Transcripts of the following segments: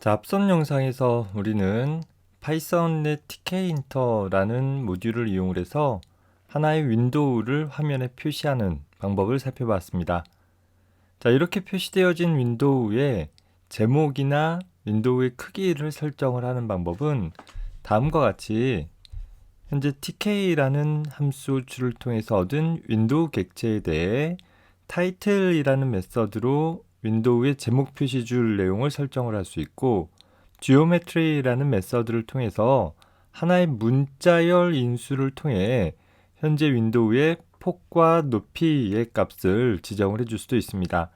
자, 앞선 영상에서 우리는 파이썬의 tkinter라는 모듈을 이용을 해서 하나의 윈도우를 화면에 표시하는 방법을 살펴봤습니다. 자, 이렇게 표시되어진 윈도우에 제목이나 윈도우의 크기를 설정을 하는 방법은 다음과 같이 현재 tk라는 함수 줄을 통해서 얻은 윈도우 객체에 대해 title이라는 메서드로 윈도우의 제목 표시줄 내용을 설정을 할 수 있고, geometry라는 메서드를 통해서 하나의 문자열 인수를 통해 현재 윈도우의 폭과 높이의 값을 지정을 해줄 수도 있습니다.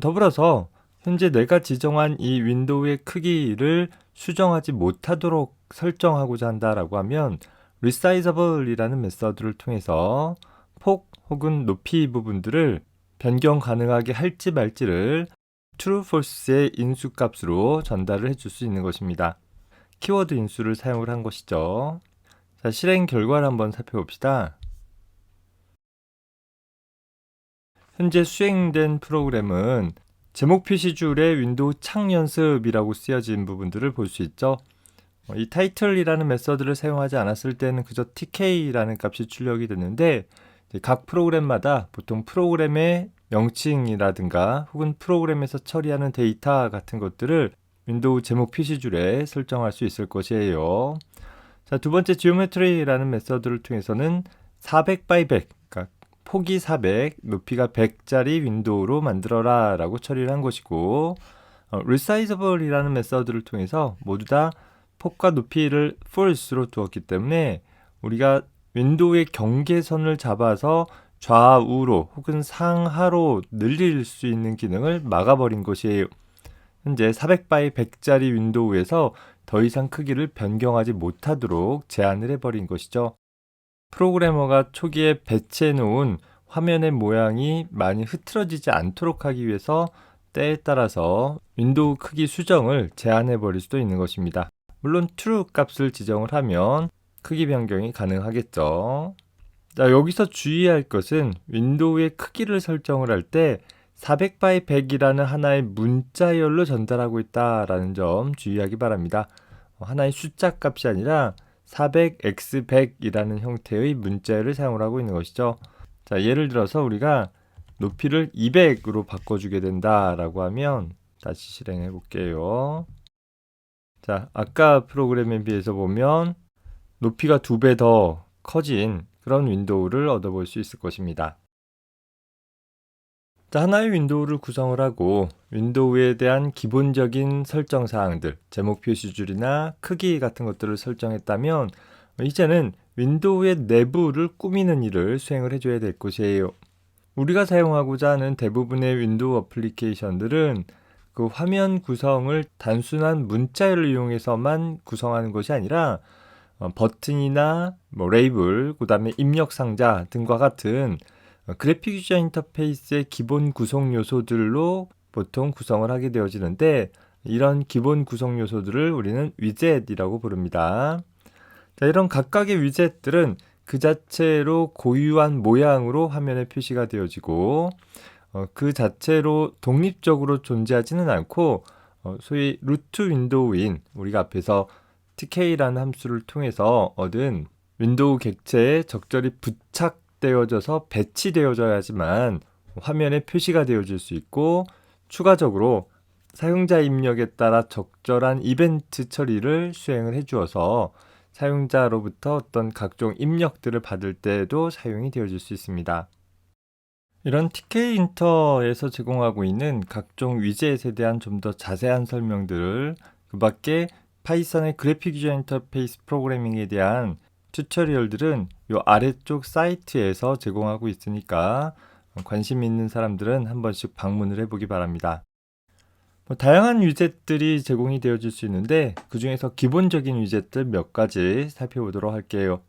더불어서 현재 내가 지정한 이 윈도우의 크기를 수정하지 못하도록 설정하고자 한다라고 하면 resizable이라는 메서드를 통해서 폭 혹은 높이 부분들을 변경 가능하게 할지 말지를 true, false의 인수값으로 전달을 해줄 수 있는 것입니다. 키워드 인수를 사용을 한 것이죠. 자, 실행 결과를 한번 살펴봅시다. 현재 수행된 프로그램은 제목 표시줄의 윈도우 창 연습이라고 쓰여진 부분들을 볼 수 있죠. 이 title이라는 메서드를 사용하지 않았을 때는 그저 tk라는 값이 출력이 됐는데, 각 프로그램마다 보통 프로그램의 명칭이라든가 혹은 프로그램에서 처리하는 데이터 같은 것들을 윈도우 제목 표시줄에 설정할 수 있을 것이에요. 자, 두 번째 geometry라는 메서드를 통해서는 400 by 100, 그러니까 폭이 400, 높이가 100짜리 윈도우로 만들어라 라고 처리를 한 것이고, resizable이라는 메서드를 통해서 모두 다 폭과 높이를 false로 두었기 때문에 우리가 윈도우의 경계선을 잡아서 좌우로 혹은 상하로 늘릴 수 있는 기능을 막아버린 것이에요. 현재 400 by 100짜리 윈도우에서 더 이상 크기를 변경하지 못하도록 제한을 해버린 것이죠. 프로그래머가 초기에 배치해 놓은 화면의 모양이 많이 흐트러지지 않도록 하기 위해서 때에 따라서 윈도우 크기 수정을 제한해 버릴 수도 있는 것입니다. 물론 true 값을 지정을 하면 크기 변경이 가능하겠죠. 자, 여기서 주의할 것은 윈도우의 크기를 설정을 할 때 400 by 100이라는 하나의 문자열로 전달하고 있다라는 점 주의하기 바랍니다. 하나의 숫자 값이 아니라 400x100이라는 형태의 문자열을 사용을 하고 있는 것이죠. 자, 예를 들어서 우리가 높이를 200으로 바꿔주게 된다라고 하면 다시 실행해 볼게요. 자, 아까 프로그램에 비해서 보면 높이가 2배 더 커진 그런 윈도우를 얻어볼 수 있을 것입니다. 자, 하나의 윈도우를 구성을 하고 윈도우에 대한 기본적인 설정 사항들, 제목 표시줄이나 크기 같은 것들을 설정했다면 이제는 윈도우의 내부를 꾸미는 일을 수행을 해줘야 될 것이에요. 우리가 사용하고자 하는 대부분의 윈도우 어플리케이션들은 그 화면 구성을 단순한 문자열을 이용해서만 구성하는 것이 아니라 버튼이나 레이블, 그 다음에 입력 상자 등과 같은 그래픽 유저 인터페이스의 기본 구성 요소들로 보통 구성을 하게 되어지는데, 이런 기본 구성 요소들을 우리는 위젯이라고 부릅니다. 자, 이런 각각의 위젯들은 그 자체로 고유한 모양으로 화면에 표시가 되어지고 그 자체로 독립적으로 존재하지는 않고 소위 루트 윈도우인 우리가 앞에서 tk라는 함수를 통해서 얻은 윈도우 객체에 적절히 부착되어져서 배치되어져야지만 화면에 표시가 되어질 수 있고, 추가적으로 사용자 입력에 따라 적절한 이벤트 처리를 수행을 해주어서 사용자로부터 어떤 각종 입력들을 받을 때에도 사용이 되어질 수 있습니다. 이런 tkinter에서 제공하고 있는 각종 위젯에 대한 좀 더 자세한 설명들을, 그 밖에 파이썬의 그래픽 유저 인터페이스 프로그래밍에 대한 튜토리얼들은 이 아래쪽 사이트에서 제공하고 있으니까 관심 있는 사람들은 한 번씩 방문을 해보기 바랍니다. 다양한 위젯들이 제공이 되어질 수 있는데 그 중에서 기본적인 위젯들 몇 가지 살펴보도록 할게요.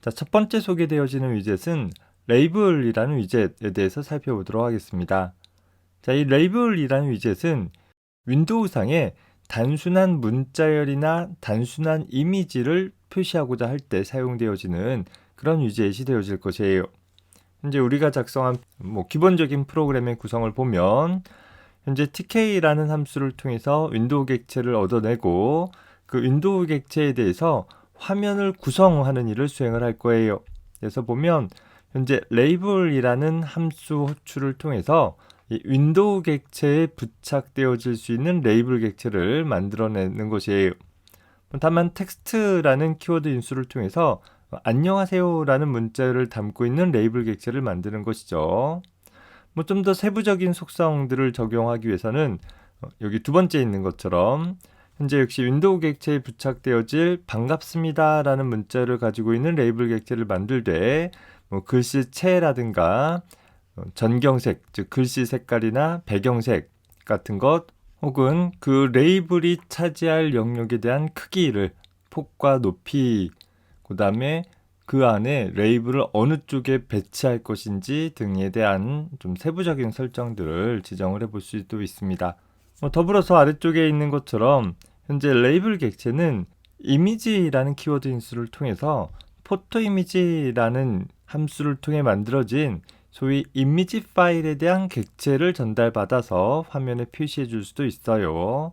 자, 첫 번째 소개되어지는 위젯은 레이블이라는 위젯에 대해서 살펴보도록 하겠습니다. 자, 이 레이블이라는 위젯은 윈도우상에 단순한 문자열이나 단순한 이미지를 표시하고자 할 때 사용되어지는 그런 위젯이 되어질 것이에요. 현재 우리가 작성한 기본적인 프로그램의 구성을 보면 현재 TK라는 함수를 통해서 윈도우 객체를 얻어내고 그 윈도우 객체에 대해서 화면을 구성하는 일을 수행을 할 거예요. 그래서 보면 현재 레이블이라는 함수 호출을 통해서 이 윈도우 객체에 부착되어질 수 있는 레이블 객체를 만들어내는 것이에요. 다만 텍스트라는 키워드 인수를 통해서 안녕하세요라는 문자를 담고 있는 레이블 객체를 만드는 것이죠. 좀 더 세부적인 속성들을 적용하기 위해서는 여기 두 번째 있는 것처럼 현재 역시 윈도우 객체에 부착되어질 반갑습니다라는 문자를 가지고 있는 레이블 객체를 만들 때 글씨체라든가 전경색, 즉 글씨 색깔이나 배경색 같은 것 혹은 그 레이블이 차지할 영역에 대한 크기를 폭과 높이, 그 다음에 그 안에 레이블을 어느 쪽에 배치할 것인지 등에 대한 좀 세부적인 설정들을 지정을 해볼 수도 있습니다. 더불어서 아래쪽에 있는 것처럼 현재 레이블 객체는 이미지라는 키워드 인수를 통해서 포토 이미지라는 함수를 통해 만들어진 소위 이미지 파일에 대한 객체를 전달받아서 화면에 표시해 줄 수도 있어요.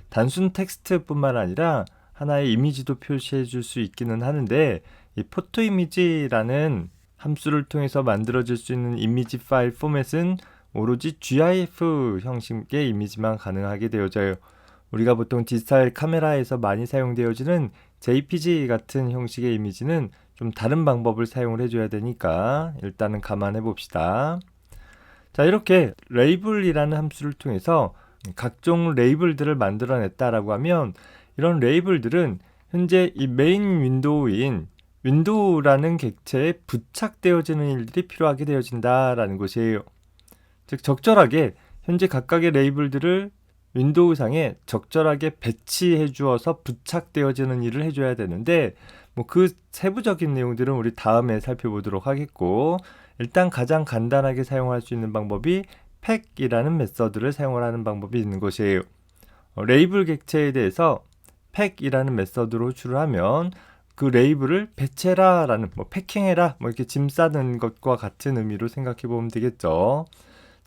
단순 텍스트뿐만 아니라 하나의 이미지도 표시해 줄 수 있기는 하는데 이 포토 이미지라는 함수를 통해서 만들어질 수 있는 이미지 파일 포맷은 오로지 GIF 형식의 이미지만 가능하게 되어져요. 우리가 보통 디지털 카메라에서 많이 사용되어지는 JPG 같은 형식의 이미지는 좀 다른 방법을 사용을 해줘야 되니까 일단은 감안해 봅시다. 자, 이렇게 레이블이라는 함수를 통해서 각종 레이블들을 만들어냈다라고 하면 이런 레이블들은 현재 이 메인 윈도우인 윈도우라는 객체에 부착되어지는 일들이 필요하게 되어진다라는 것이에요. 즉 적절하게 현재 각각의 레이블들을 윈도우상에 적절하게 배치해 주어서 부착되어지는 일을 해줘야 되는데 그 세부적인 내용들은 우리 다음에 살펴보도록 하겠고 일단 가장 간단하게 사용할 수 있는 방법이 팩이라는 메서드를 사용을 하는 방법이 있는 것이에요. 레이블 객체에 대해서 팩이라는 메서드로 호출을 하면 그 레이블을 배치해라 라는 패킹해라 이렇게 짐 싸는 것과 같은 의미로 생각해 보면 되겠죠.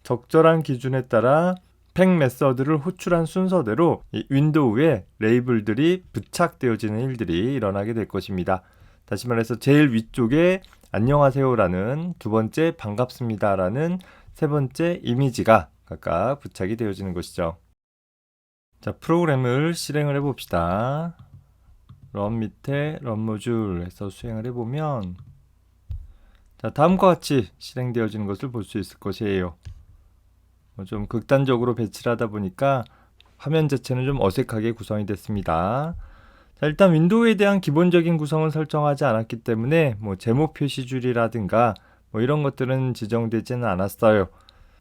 적절한 기준에 따라 팩 메서드를 호출한 순서대로 이 윈도우에 레이블들이 부착되어지는 일들이 일어나게 될 것입니다. 다시 말해서 제일 위쪽에 안녕하세요라는, 두 번째 반갑습니다라는, 세 번째 이미지가 각각 부착이 되어지는 것이죠. 자, 프로그램을 실행을 해봅시다. 런 밑에 런 모듈 해서 수행을 해보면 자, 다음과 같이 실행되어지는 것을 볼 수 있을 것이에요. 좀 극단적으로 배치를 하다 보니까 화면 자체는 좀 어색하게 구성이 됐습니다. 자, 일단 윈도우에 대한 기본적인 구성은 설정하지 않았기 때문에 제목 표시줄이라든가 이런 것들은 지정되지는 않았어요.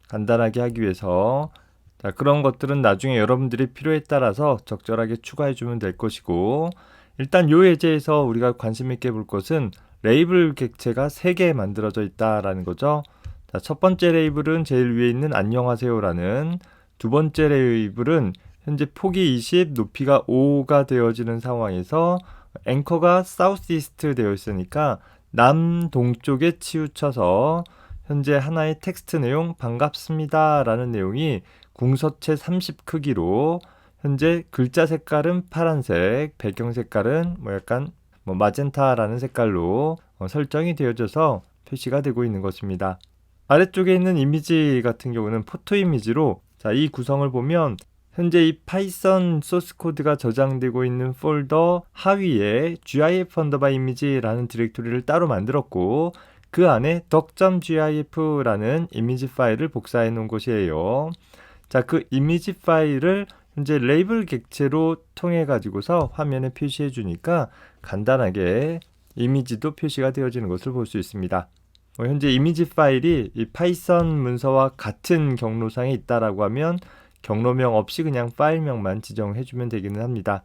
간단하게 하기 위해서 자, 그런 것들은 나중에 여러분들이 필요에 따라서 적절하게 추가해 주면 될 것이고 일단 요 예제에서 우리가 관심 있게 볼 것은 레이블 객체가 3개 만들어져 있다라는 거죠. 자, 첫 번째 레이블은 제일 위에 있는 안녕하세요라는, 두 번째 레이블은 현재 폭이 20, 높이가 5가 되어지는 상황에서 앵커가 사우스이스트 되어 있으니까 남동쪽에 치우쳐서 현재 하나의 텍스트 내용 반갑습니다 라는 내용이 궁서체 30 크기로 현재 글자 색깔은 파란색, 배경 색깔은 약간 마젠타라는 색깔로 설정이 되어져서 표시가 되고 있는 것입니다. 아래쪽에 있는 이미지 같은 경우는 포토 이미지로 자, 이 구성을 보면 현재 이 파이썬 소스 코드가 저장되고 있는 폴더 하위에 gif 이미지라는 디렉토리를 따로 만들었고 그 안에 doc.gif라는 이미지 파일을 복사해 놓은 것이에요. 자, 그 이미지 파일을 현재 레이블 객체로 통해 가지고서 화면에 표시해 주니까 간단하게 이미지도 표시가 되어지는 것을 볼 수 있습니다. 현재 이미지 파일이 이 파이썬 문서와 같은 경로상에 있다라고 하면 경로명 없이 그냥 파일명만 지정해 주면 되기는 합니다.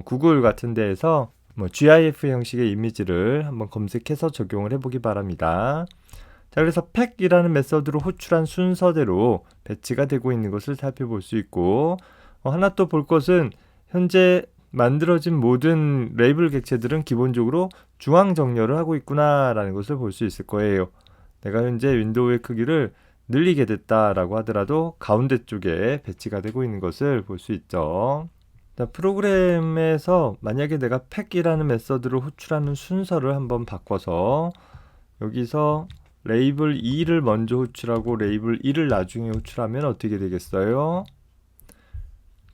구글 같은 데에서 GIF 형식의 이미지를 한번 검색해서 적용을 해보기 바랍니다. 자, 그래서 팩이라는 메서드로 호출한 순서대로 배치가 되고 있는 것을 살펴볼 수 있고 하나 또 볼 것은 현재 만들어진 모든 레이블 객체들은 기본적으로 중앙 정렬을 하고 있구나 라는 것을 볼 수 있을 거예요. 내가 현재 윈도우의 크기를 늘리게 됐다라고 하더라도 가운데 쪽에 배치가 되고 있는 것을 볼 수 있죠. 자, 프로그램에서 만약에 내가 팩이라는 메서드를 호출하는 순서를 한번 바꿔서 여기서 레이블 2를 먼저 호출하고 레이블 1을 나중에 호출하면 어떻게 되겠어요?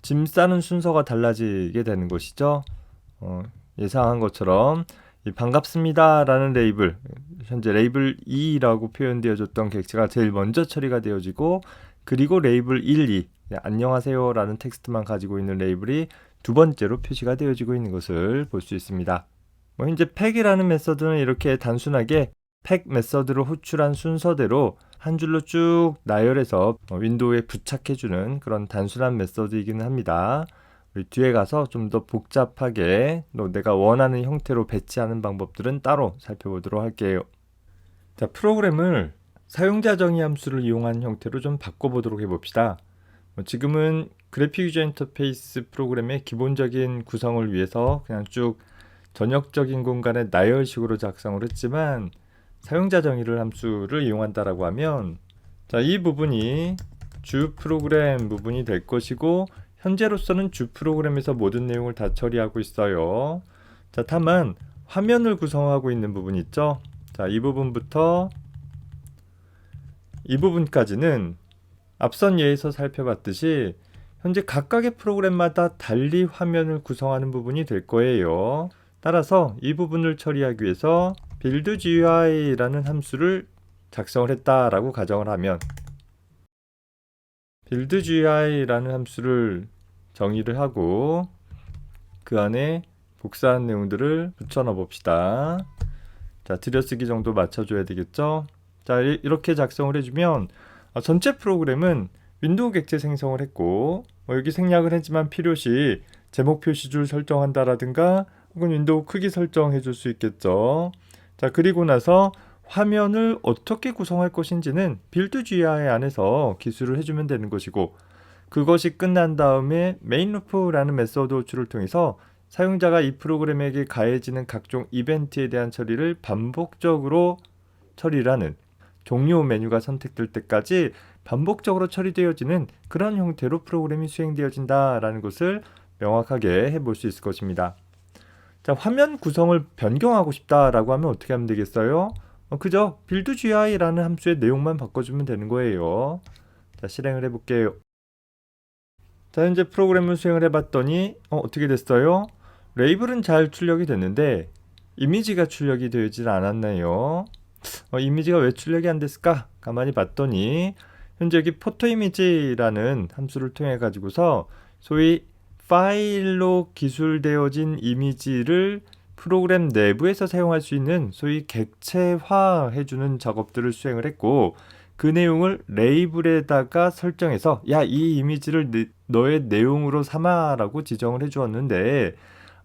짐 싸는 순서가 달라지게 되는 것이죠. 예상한 것처럼 이 반갑습니다 라는 레이블, 현재 레이블 2라고 표현되어졌던 객체가 제일 먼저 처리가 되어지고, 그리고 레이블 1, 2 안녕하세요 라는 텍스트만 가지고 있는 레이블이 두 번째로 표시가 되어지고 있는 것을 볼 수 있습니다. 현재 팩이라는 메서드는 이렇게 단순하게 팩 메서드로 호출한 순서대로 한 줄로 쭉 나열해서 윈도우에 부착해주는 그런 단순한 메서드이기는 합니다. 우리 뒤에 가서 좀 더 복잡하게 내가 원하는 형태로 배치하는 방법들은 따로 살펴보도록 할게요. 자, 프로그램을 사용자 정의 함수를 이용한 형태로 좀 바꿔보도록 해봅시다. 지금은 그래픽 유저 인터페이스 프로그램의 기본적인 구성을 위해서 그냥 쭉 전역적인 공간에 나열식으로 작성을 했지만, 사용자 정의를 함수를 이용한다라고 하면 자, 이 부분이 주 프로그램 부분이 될 것이고, 현재로서는 주 프로그램에서 모든 내용을 다 처리하고 있어요. 자, 다만 화면을 구성하고 있는 부분 있죠. 자, 이 부분부터 이 부분까지는 앞선 예에서 살펴봤듯이 현재 각각의 프로그램마다 달리 화면을 구성하는 부분이 될 거예요. 따라서 이 부분을 처리하기 위해서 build GUI라는 함수를 작성을 했다라고 가정을 하면, build GUI라는 함수를 정의를 하고 그 안에 복사한 내용들을 붙여 넣어 봅시다. 자, 들여쓰기 정도 맞춰줘야 되겠죠. 자, 이렇게 작성을 해주면 전체 프로그램은 윈도우 객체 생성을 했고, 여기 생략을 했지만 필요시 제목 표시줄 설정한다라든가 혹은 윈도우 크기 설정해 줄 수 있겠죠. 자, 그리고 나서 화면을 어떻게 구성할 것인지는 build GUI 안에서 기술을 해주면 되는 것이고, 그것이 끝난 다음에 mainloop라는 메서드 호출을 통해서 사용자가 이 프로그램에게 가해지는 각종 이벤트에 대한 처리를 반복적으로 처리를 하는, 종료 메뉴가 선택될 때까지 반복적으로 처리되어지는 그런 형태로 프로그램이 수행되어진다라는 것을 명확하게 해볼 수 있을 것입니다. 자, 화면 구성을 변경하고 싶다라고 하면 어떻게 하면 되겠어요? 그저 build GUI라는 함수의 내용만 바꿔주면 되는 거예요. 자, 실행을 해볼게요. 자, 현재 프로그램을 수행을 해봤더니 어떻게 됐어요? 레이블은 잘 출력이 됐는데 이미지가 출력이 되질 않았나요? 이미지가 왜 출력이 안 됐을까? 가만히 봤더니 현재 여기 포토 이미지라는 함수를 통해 가지고서 소위 파일로 기술되어진 이미지를 프로그램 내부에서 사용할 수 있는 소위 객체화 해주는 작업들을 수행을 했고, 그 내용을 레이블에다가 설정해서 야, 이 이미지를 너의 내용으로 삼아라고 지정을 해 주었는데,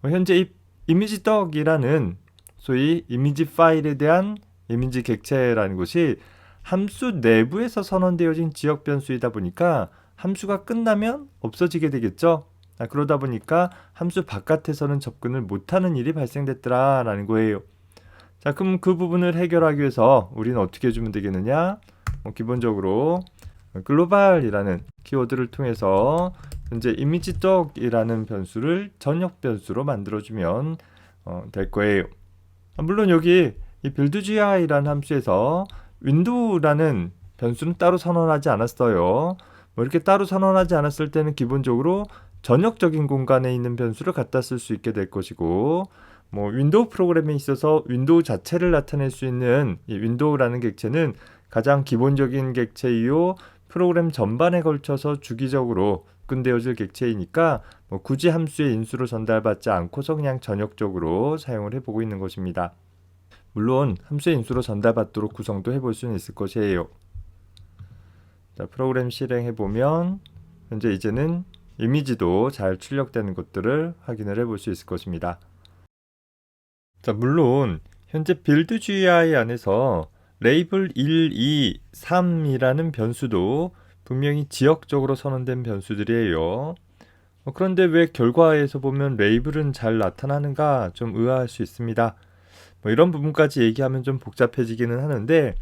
현재 이 이미지 떡이라는 소위 이미지 파일에 대한 이미지 객체라는 것이 함수 내부에서 선언되어진 지역 변수이다 보니까 함수가 끝나면 없어지게 되겠죠. 그러다 보니까 함수 바깥에서는 접근을 못하는 일이 발생됐더라 라는 거예요. 자, 그럼 그 부분을 해결하기 위해서 우리는 어떻게 해주면 되겠느냐? 기본적으로 글로벌이라는 키워드를 통해서 현재 이미지떡이라는 변수를 전역 변수로 만들어주면 될 거예요. 물론 여기 이 build GUI라는 함수에서 윈도우라는 변수는 따로 선언하지 않았어요. 이렇게 따로 선언하지 않았을 때는 기본적으로 전역적인 공간에 있는 변수를 갖다 쓸 수 있게 될 것이고, 윈도우 프로그램에 있어서 윈도우 자체를 나타낼 수 있는 이 윈도우라는 객체는 가장 기본적인 객체이요, 프로그램 전반에 걸쳐서 주기적으로 접근되어질 객체이니까 굳이 함수의 인수로 전달받지 않고서 그냥 전역적으로 사용을 해보고 있는 것입니다. 물론 함수의 인수로 전달받도록 구성도 해볼 수는 있을 것이에요. 자, 프로그램 실행해보면 현재 이제는 이미지도 잘 출력되는 것들을 확인을 해볼 수 있을 것입니다. 자, 물론 현재 build GUI 안에서 레이블 1, 2, 3이라는 변수도 분명히 지역적으로 선언된 변수들이에요. 그런데 왜 결과에서 보면 레이블은 잘 나타나는가 좀 의아할 수 있습니다. 이런 부분까지 얘기하면 좀 복잡해지기는 하는데,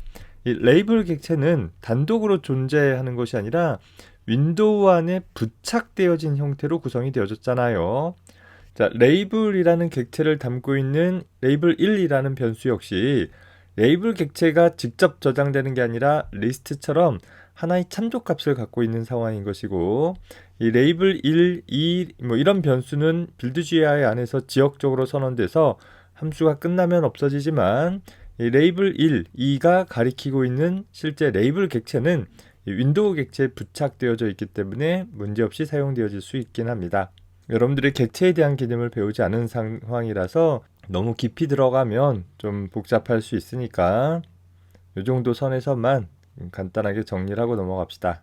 이 레이블 객체는 단독으로 존재하는 것이 아니라 윈도우 안에 부착되어진 형태로 구성이 되어졌잖아요. 자, 레이블이라는 객체를 담고 있는 레이블 1이라는 변수 역시 레이블 객체가 직접 저장되는 게 아니라 리스트처럼 하나의 참조값을 갖고 있는 상황인 것이고, 이 레이블 1, 2 이런 변수는 빌드.gui 안에서 지역적으로 선언돼서 함수가 끝나면 없어지지만, 이 레이블 1, 2가 가리키고 있는 실제 레이블 객체는 이 윈도우 객체에 부착되어져 있기 때문에 문제없이 사용되어질 수 있긴 합니다. 여러분들이 객체에 대한 개념을 배우지 않은 상황이라서 너무 깊이 들어가면 좀 복잡할 수 있으니까 이 정도 선에서만 간단하게 정리를 하고 넘어갑시다.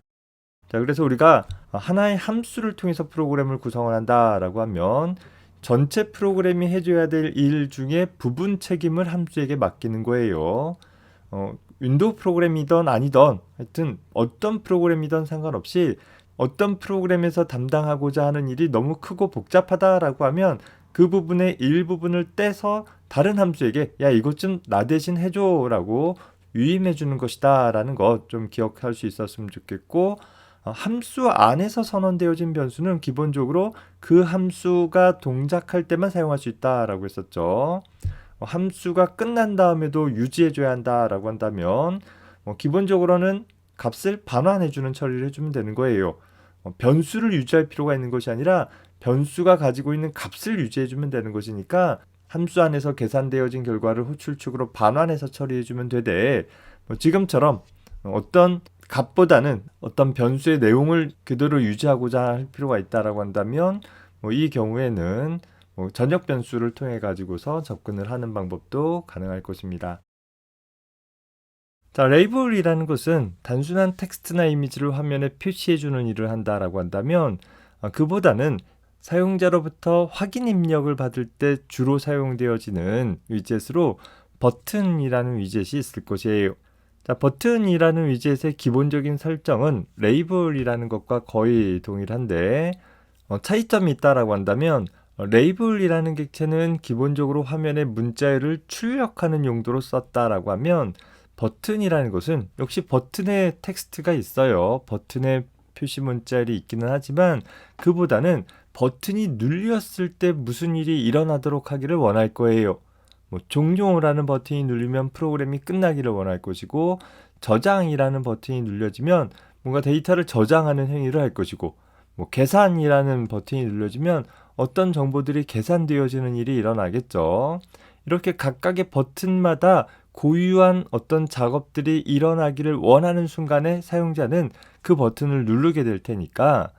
자, 그래서 우리가 하나의 함수를 통해서 프로그램을 구성을 한다라고 하면 전체 프로그램이 해줘야 될 일 중에 부분 책임을 함수에게 맡기는 거예요. 윈도우 프로그램이든 아니든 하여튼 어떤 프로그램이든 상관없이 어떤 프로그램에서 담당하고자 하는 일이 너무 크고 복잡하다라고 하면 그 부분의 일부분을 떼서 다른 함수에게 야, 이것 좀 나 대신 해줘라고 위임해 주는 것이다 라는 것 좀 기억할 수 있었으면 좋겠고, 함수 안에서 선언되어진 변수는 기본적으로 그 함수가 동작할 때만 사용할 수 있다라고 했었죠. 함수가 끝난 다음에도 유지해줘야 한다라고 한다면 기본적으로는 값을 반환해주는 처리를 해주면 되는 거예요. 변수를 유지할 필요가 있는 것이 아니라 변수가 가지고 있는 값을 유지해주면 되는 것이니까 함수 안에서 계산되어진 결과를 호출축으로 반환해서 처리해주면 되되, 지금처럼 어떤 값보다는 어떤 변수의 내용을 그대로 유지하고자 할 필요가 있다라고 한다면 이 경우에는 전역 변수를 통해 가지고서 접근을 하는 방법도 가능할 것입니다. 자, 레이블이라는 것은 단순한 텍스트나 이미지를 화면에 표시해주는 일을 한다라고 한다면 그보다는 사용자로부터 확인 입력을 받을 때 주로 사용되어지는 위젯으로 버튼이라는 위젯이 있을 것이에요. 자, 버튼이라는 위젯의 기본적인 설정은 레이블이라는 것과 거의 동일한데 차이점이 있다라고 한다면 레이블이라는 객체는 기본적으로 화면에 문자열을 출력하는 용도로 썼다라고 하면 버튼이라는 것은 역시 버튼에 텍스트가 있어요. 버튼에 표시 문자열이 있기는 하지만 그보다는 버튼이 눌렸을 때 무슨 일이 일어나도록 하기를 원할 거예요. 종료라는 버튼이 눌리면 프로그램이 끝나기를 원할 것이고, 저장이라는 버튼이 눌려지면 뭔가 데이터를 저장하는 행위를 할 것이고, 계산이라는 버튼이 눌려지면 어떤 정보들이 계산되어지는 일이 일어나겠죠. 이렇게 각각의 버튼마다 고유한 어떤 작업들이 일어나기를 원하는 순간에 사용자는 그 버튼을 누르게 될 테니까,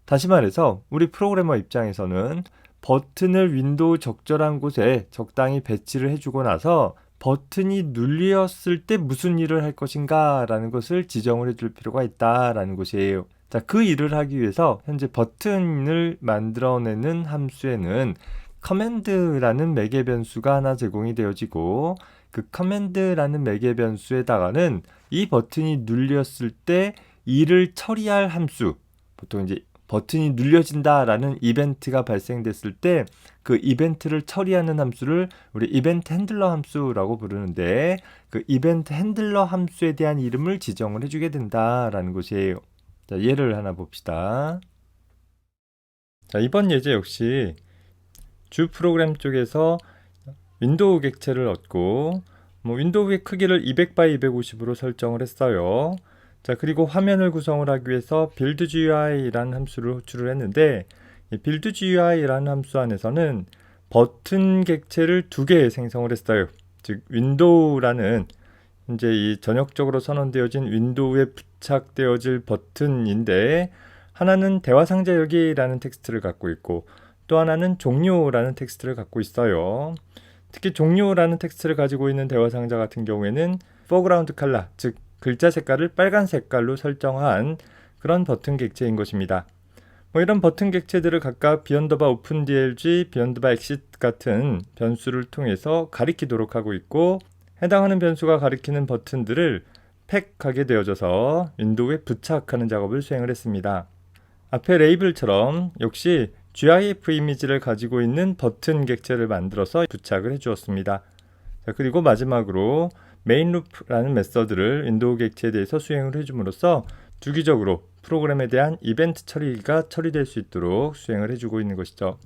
다시 말해서 우리 프로그래머 입장에서는 버튼을 윈도우 적절한 곳에 적당히 배치를 해주고 나서 버튼이 눌렸을 때 무슨 일을 할 것인가 라는 것을 지정을 해줄 필요가 있다라는 것이에요. 자, 그 일을 하기 위해서 현재 버튼을 만들어내는 함수에는 커맨드라는 매개 변수가 하나 제공이 되어지고, 그 커맨드라는 매개 변수에다가는 이 버튼이 눌렸을 때 일을 처리할 함수, 보통 이제 버튼이 눌려진다라는 이벤트가 발생됐을 때 그 이벤트를 처리하는 함수를 우리 이벤트 핸들러 함수라고 부르는데, 그 이벤트 핸들러 함수에 대한 이름을 지정을 해주게 된다라는 것이에요. 자, 예를 하나 봅시다. 자, 이번 예제 역시 주 프로그램 쪽에서 윈도우 객체를 얻고 윈도우의 크기를 200x 250으로 설정을 했어요. 자, 그리고 화면을 구성을 하기 위해서 build.gui라는 함수를 호출을 했는데, 이 build.gui라는 함수 안에서는 버튼 객체를 2개 생성을 했어요. 즉 윈도우라는 이제 이 전역적으로 선언되어진 윈도우에 부착되어질 버튼인데, 하나는 대화 상자 열기라는 텍스트를 갖고 있고 또 하나는 종료라는 텍스트를 갖고 있어요. 특히 종료라는 텍스트를 가지고 있는 대화 상자 같은 경우에는 foreground color, 즉 글자 색깔을 빨간 색깔로 설정한 그런 버튼 객체인 것입니다. 이런 버튼 객체들을 각각 beyond the OpenDLG, beyond the exit 같은 변수를 통해서 가리키도록 하고 있고, 해당하는 변수가 가리키는 버튼들을 팩하게 되어져서 윈도우에 부착하는 작업을 수행을 했습니다. 앞에 레이블처럼 역시 GIF 이미지를 가지고 있는 버튼 객체를 만들어서 부착을 해주었습니다. 자, 그리고 마지막으로 메인 루프라는 메서드를 윈도우 객체에 대해서 수행을 해줌으로써 주기적으로 프로그램에 대한 이벤트 처리가 처리될 수 있도록 수행을 해주고 있는 것이죠.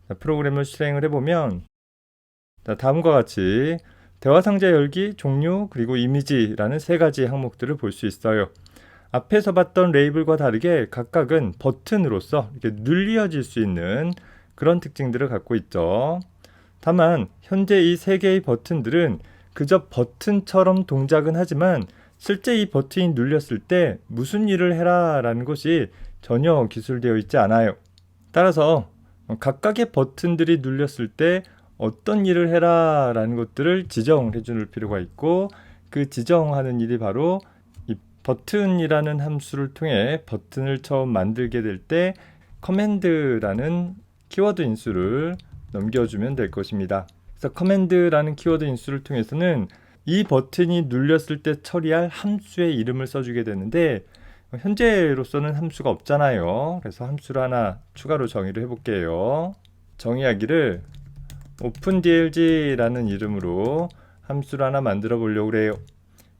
자, 프로그램을 실행을 해보면 자, 다음과 같이 대화 상자 열기, 종류, 그리고 이미지라는 세 가지 항목들을 볼 수 있어요. 앞에서 봤던 레이블과 다르게 각각은 버튼으로서 이렇게 눌려질 수 있는 그런 특징들을 갖고 있죠. 다만 현재 이 세 개의 버튼들은 그저 버튼처럼 동작은 하지만 실제 이 버튼이 눌렸을 때 무슨 일을 해라 라는 것이 전혀 기술되어 있지 않아요. 따라서 각각의 버튼들이 눌렸을 때 어떤 일을 해라 라는 것들을 지정해 줄 필요가 있고, 그 지정하는 일이 바로 이 버튼이라는 함수를 통해 버튼을 처음 만들게 될 때 커맨드라는 키워드 인수를 넘겨주면 될 것입니다. 그래서 커맨드라는 키워드 인수를 통해서는 이 버튼이 눌렸을 때 처리할 함수의 이름을 써주게 되는데, 현재로서는 함수가 없잖아요. 그래서 함수를 하나 추가로 정의를 해볼게요. 정의하기를 OpenDLG라는 이름으로 함수를 하나 만들어 보려고 해요.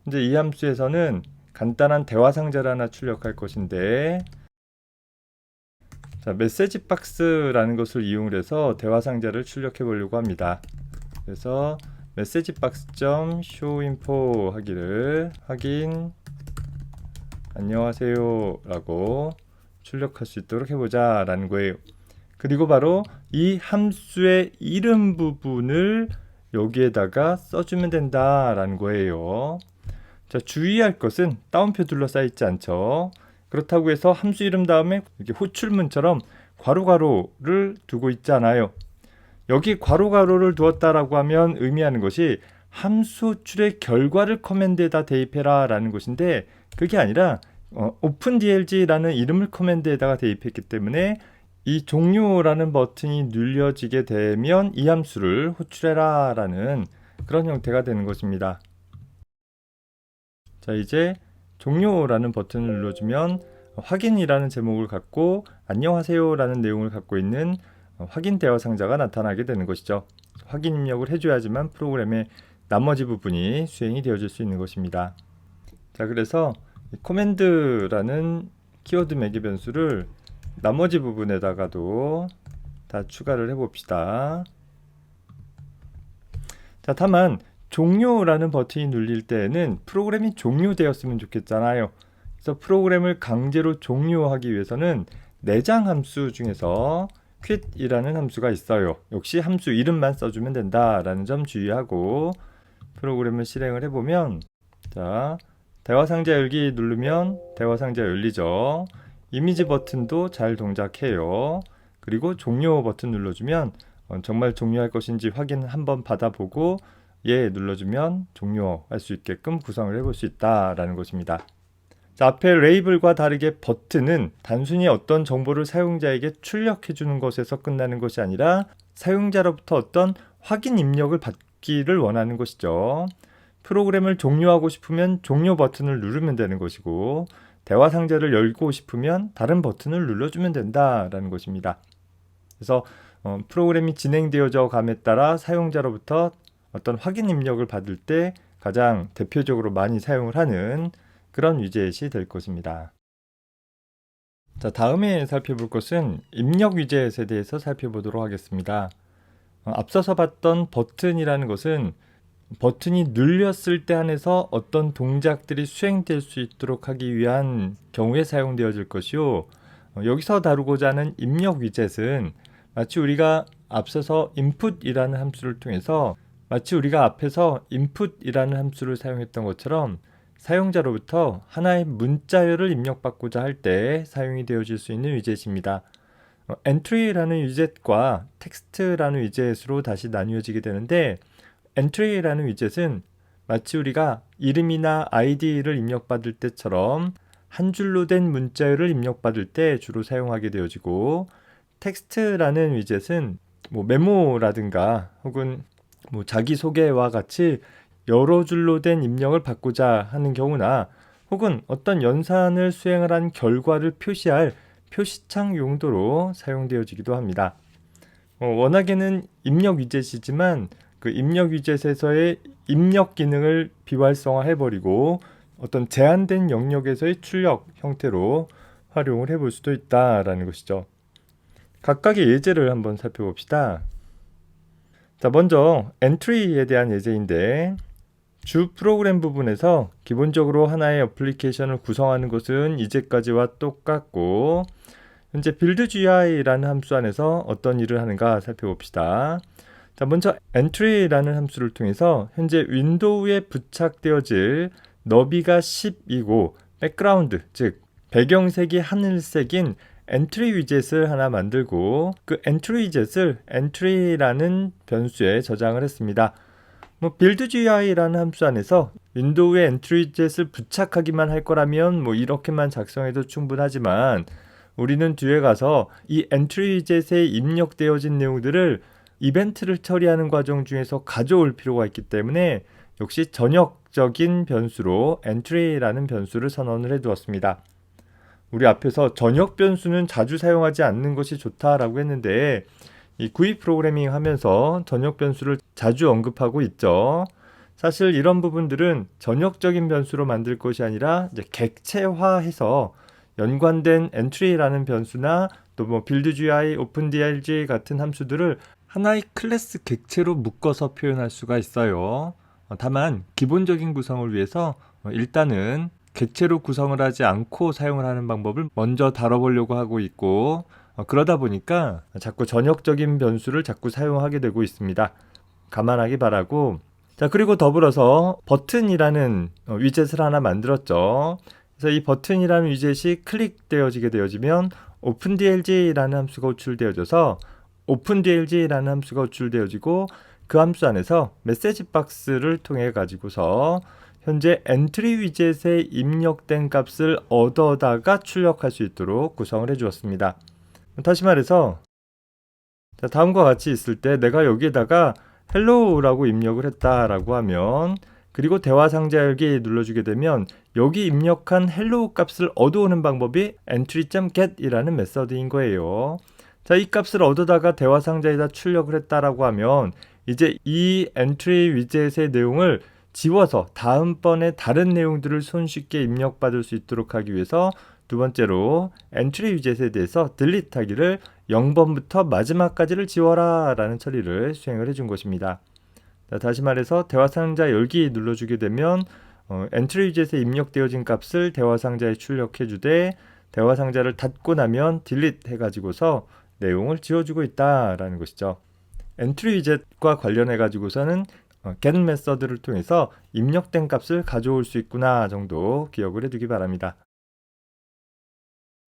이제 이 함수에서는 간단한 대화 상자를 하나 출력할 것인데, 자, 메시지 박스라는 것을 이용을 해서 대화 상자를 출력해 보려고 합니다. 그래서 메시지 박스.showinfo 하기를 확인 안녕하세요 라고 출력할 수 있도록 해보자 라는 거예요. 그리고 바로 이 함수의 이름 부분을 여기에다가 써주면 된다라는 거예요. 자, 주의할 것은 따옴표 둘러싸여 있지 않죠. 그렇다고 해서 함수 이름 다음에 이렇게 호출문처럼 괄호괄호를 두고 있지 않아요. 여기 괄호괄호를 두었다라고 하면 의미하는 것이 함수 호출의 결과를 커맨드에다 대입해라 라는 것인데, 그게 아니라 OpenDLG라는 이름을 커맨드에다가 대입했기 때문에 이 종료라는 버튼이 눌려지게 되면 이 함수를 호출해라 라는 그런 형태가 되는 것입니다. 자, 이제 종료라는 버튼을 눌러주면 확인이라는 제목을 갖고 안녕하세요 라는 내용을 갖고 있는 확인 대화 상자가 나타나게 되는 것이죠. 확인 입력을 해줘야지만 프로그램의 나머지 부분이 수행이 되어질 수 있는 것입니다. 자, 그래서 커맨드라는 키워드 매개 변수를 나머지 부분에다가도 다 추가를 해봅시다. 자, 다만 종료라는 버튼이 눌릴 때에는 프로그램이 종료되었으면 좋겠잖아요. 그래서 프로그램을 강제로 종료하기 위해서는 내장 함수 중에서 quit이라는 함수가 있어요. 역시 함수 이름만 써주면 된다라는 점 주의하고 프로그램을 실행을 해보면, 자, 대화 상자 열기 누르면 대화 상자 열리죠. 이미지 버튼도 잘 동작해요. 그리고 종료 버튼 눌러주면 정말 종료할 것인지 확인 한번 받아보고 예 눌러주면 종료할 수 있게끔 구성을 해볼 수 있다라는 것입니다. 자, 앞에 레이블과 다르게 버튼은 단순히 어떤 정보를 사용자에게 출력해 주는 것에서 끝나는 것이 아니라 사용자로부터 어떤 확인 입력을 받기를 원하는 것이죠. 프로그램을 종료하고 싶으면 종료 버튼을 누르면 되는 것이고, 대화 상자를 열고 싶으면 다른 버튼을 눌러주면 된다라는 것입니다. 그래서 프로그램이 진행되어져 감에 따라 사용자로부터 어떤 확인 입력을 받을 때 가장 대표적으로 많이 사용을 하는 그런 위젯이 될 것입니다. 자, 다음에 살펴볼 것은 입력 위젯에 대해서 살펴보도록 하겠습니다. 앞서서 봤던 버튼이라는 것은 버튼이 눌렸을 때 한해서 어떤 동작들이 수행될 수 있도록 하기 위한 경우에 사용되어질 것이요, 여기서 다루고자 하는 입력 위젯은 마치 우리가 앞서서 input이라는 함수를 통해서 마치 우리가 앞에서 input이라는 함수를 사용했던 것처럼 사용자로부터 하나의 문자열을 입력받고자 할 때 사용이 되어질 수 있는 위젯입니다. entry라는 위젯과 text라는 위젯으로 다시 나뉘어지게 되는데, entry라는 위젯은 마치 우리가 이름이나 id를 입력받을 때처럼 한 줄로 된 문자열을 입력받을 때 주로 사용하게 되어지고, 텍스트라는 위젯은 메모라든가 혹은 자기소개와 같이 여러 줄로 된 입력을 받고자 하는 경우나 혹은 어떤 연산을 수행을 한 결과를 표시할 표시창 용도로 사용되어지기도 합니다. 워낙에는 입력 위젯이지만 그 입력 위젯에서의 입력 기능을 비활성화해버리고 어떤 제한된 영역에서의 출력 형태로 활용을 해볼 수도 있다라는 것이죠. 각각의 예제를 한번 살펴봅시다. 자, 먼저 엔트리에 대한 예제인데, 주 프로그램 부분에서 기본적으로 하나의 어플리케이션을 구성하는 것은 이제까지와 똑같고, 현재 build.gi라는 함수 안에서 어떤 일을 하는가 살펴봅시다. 자, 먼저 entry라는 함수를 통해서 현재 윈도우에 부착되어질 너비가 10이고 백그라운드, 즉 배경색이 하늘색인 entry 위젯을 하나 만들고 그 entry 위젯을 entry라는 변수에 저장을 했습니다. build.gi라는 함수 안에서 윈도우에 entry 위젯을 부착하기만 할 거라면 이렇게만 작성해도 충분하지만, 우리는 뒤에 가서 이 entry 위젯에 입력되어진 내용들을 이벤트를 처리하는 과정 중에서 가져올 필요가 있기 때문에 역시 전역적인 변수로 entry라는 변수를 선언을 해두었습니다. 우리 앞에서 전역 변수는 자주 사용하지 않는 것이 좋다라고 했는데, 이 구입 프로그래밍 하면서 전역 변수를 자주 언급하고 있죠. 사실 이런 부분들은 전역적인 변수로 만들 것이 아니라 이제 객체화해서 연관된 entry라는 변수나 또 build.gi, openDLG 같은 함수들을 하나의 클래스 객체로 묶어서 표현할 수가 있어요. 다만 기본적인 구성을 위해서 일단은 객체로 구성을 하지 않고 사용을 하는 방법을 먼저 다뤄보려고 하고 있고, 그러다 보니까 자꾸 전역적인 변수를 자꾸 사용하게 되고 있습니다. 감안하기 바라고. 자, 그리고 더불어서 버튼이라는 위젯을 하나 만들었죠. 그래서 이 버튼이라는 위젯이 클릭되어지게 되어지면 openDLG라는 함수가 호출되어져서 openDLG라는 함수가 호출되어지고, 그 함수 안에서 메시지 박스를 통해 가지고서 현재 엔트리 위젯에 입력된 값을 얻어다가 출력할 수 있도록 구성을 해주었습니다. 다시 말해서 다음과 같이 있을 때 내가 여기에다가 hello라고 입력을 했다라고 하면, 그리고 대화 상자 열기 눌러주게 되면 여기 입력한 hello 값을 얻어오는 방법이 entry.get이라는 메서드인 거예요. 자, 이 값을 얻어다가 대화 상자에다 출력을 했다라고 하면 이제 이 entry 위젯의 내용을 지워서 다음번에 다른 내용들을 손쉽게 입력받을 수 있도록 하기 위해서 두 번째로 entry 위젯에 대해서 delete 하기를 0번부터 마지막까지를 지워라 라는 처리를 수행을 해준 것입니다. 자, 다시 말해서 대화 상자 열기 눌러주게 되면 entry 위젯에 입력되어진 값을 대화 상자에 출력해 주되, 대화 상자를 닫고 나면 delete 해가지고서 내용을 지워주고 있다라는 것이죠. entry 위젯과 관련해 가지고서는 get 메서드를 통해서 입력된 값을 가져올 수 있구나 정도 기억을 해두기 바랍니다.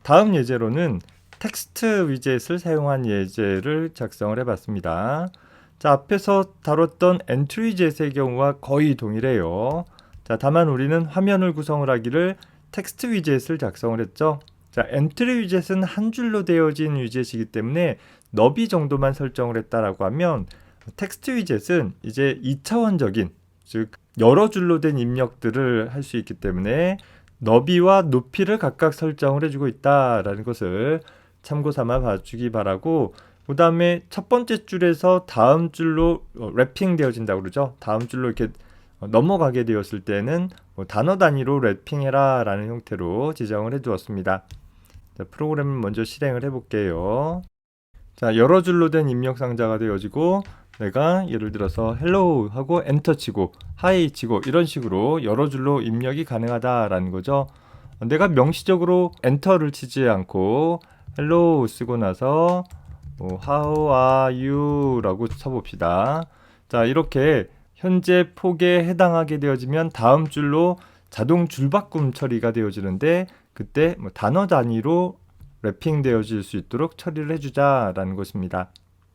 다음 예제로는 텍스트 위젯을 사용한 예제를 작성을 해봤습니다. 자, 앞에서 다뤘던 entry 위젯의 경우와 거의 동일해요. 자, 다만 우리는 화면을 구성을 하기를 텍스트 위젯을 작성을 했죠. 자, entry 위젯은 한 줄로 되어진 위젯이기 때문에 너비 정도만 설정을 했다라고 하면, 텍스트 위젯은 이제 2차원적인, 즉 여러 줄로 된 입력들을 할 수 있기 때문에 너비와 높이를 각각 설정을 해주고 있다라는 것을 참고 삼아 봐주기 바라고, 그 다음에 첫 번째 줄에서 다음 줄로 랩핑 되어진다고 그러죠. 다음 줄로 이렇게 넘어가게 되었을 때는 단어 단위로 랩핑해라 라는 형태로 지정을 해두었습니다. 자, 프로그램을 먼저 실행을 해볼게요. 자, 여러 줄로 된 입력 상자가 되어지고, 내가 예를 들어서 hello 하고 엔터 치고 hi 치고 이런 식으로 여러 줄로 입력이 가능하다라는 거죠. 내가 명시적으로 엔터를 치지 않고 hello 쓰고 나서 how are you 라고 쳐봅시다. 자, 이렇게 현재 폭에 해당하게 되어지면 다음 줄로 자동 줄바꿈 처리가 되어지는데, 그때 단어 단위로 랩핑 되어질 수 있도록 처리를 해주자라는 것입니다.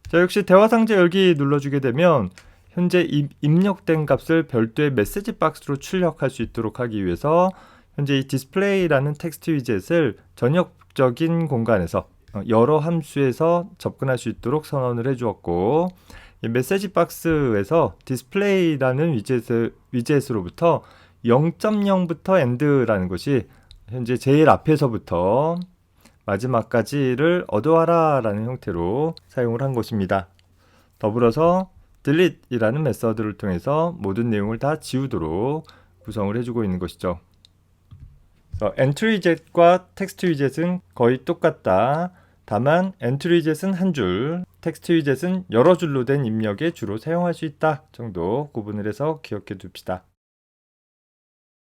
자, 역시 대화 상자 열기 눌러주게 되면 현재 입력된 값을 별도의 메시지 박스로 출력할 수 있도록 하기 위해서 현재 이 디스플레이라는 텍스트 위젯을 전역적인 공간에서 여러 함수에서 접근할 수 있도록 선언을 해주었고, 이 메시지 박스에서 디스플레이라는 위젯으로부터 0.0부터 end라는 것이 현재 제일 앞에서부터 마지막까지를 얻어와라 라는 형태로 사용을 한 것입니다. 더불어서 delete이라는 메서드를 통해서 모든 내용을 다 지우도록 구성을 해주고 있는 것이죠. 엔트리젯과 텍스트 위젯은 거의 똑같다. 다만 엔트리 위젯은 한 줄, 텍스트 위젯은 여러 줄로 된 입력에 주로 사용할 수 있다 정도 구분을 해서 기억해 둡시다.